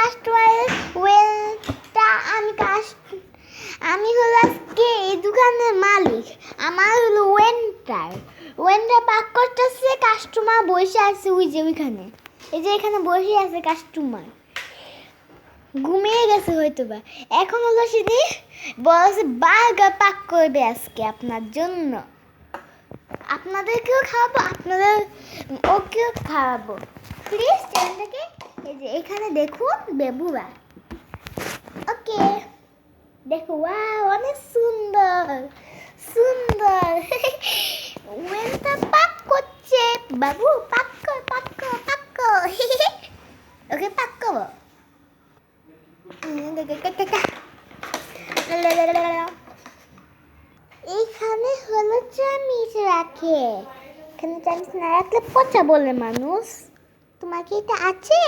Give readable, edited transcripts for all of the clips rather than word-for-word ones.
কাস্টমারের আমি হলো আজকে এই দোকানের মালিক। আমার হলো ওয়েন্টার পাক করতেছে, কাস্টমার বসে আছে ওই যে ওইখানে, এই যে এখানে বসে আছে কাস্টমার, ঘুমিয়ে গেছে হয়তো বা। এখন হলো সেদিন বলছে বার্গার পাক করবে আজকে আপনার জন্য, আপনাদেরকেও খাওয়াবো, ওকেও খাওয়াবো। প্লিজ চ্যানেলটাকে এই যে এখানে দেখুন বেবুরা। ওকে দেখো, ওয়াও অনেক সুন্দর সুন্দর। ওয়েনটা পাক করছে, বাবু পাক কর পাক কর পাক কর। ওকে পাক করো। এইখানে হলো চামিচ রাখে, এখানে চামিচ না রাখলে পচা বলে মানুষ। তোমার কি এটা আছে?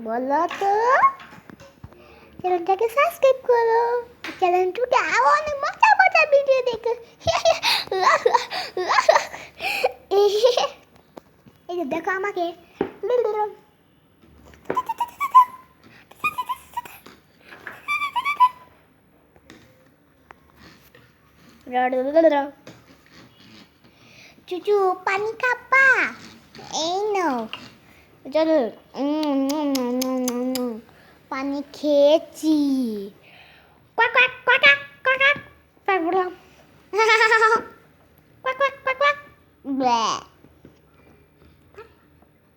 বলো তো। চ্যানেলটাকে সাবস্ক্রাইব করো, চ্যানেলটাকে আরো অনেক মজা মজা ভিডিও দেখো। এই যে দেখো আমাকে, চুচু পানি খাবা? এই নাও চলো। পানি খেয়েছি। Quack quack quack quack quack বললাম। কোয়াক কোয়াক কোয়াক কোয়াক ব্লে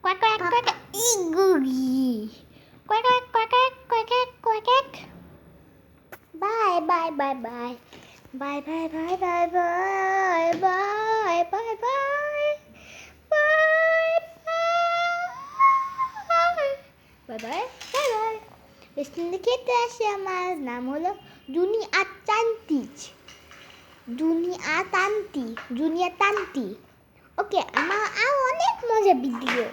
কোয়াক কোয়াক কোয়াক ইগুরি quack quack quack quack quack. Bye bye bye bye bye bye bye bye bye bye bye bye bye bye bye bye. রেস্টুরেন্টে খেতে আসে, আমার নাম হলো Junya Tanti. ওকে, আমার আর অনেক মজা ভিডিও।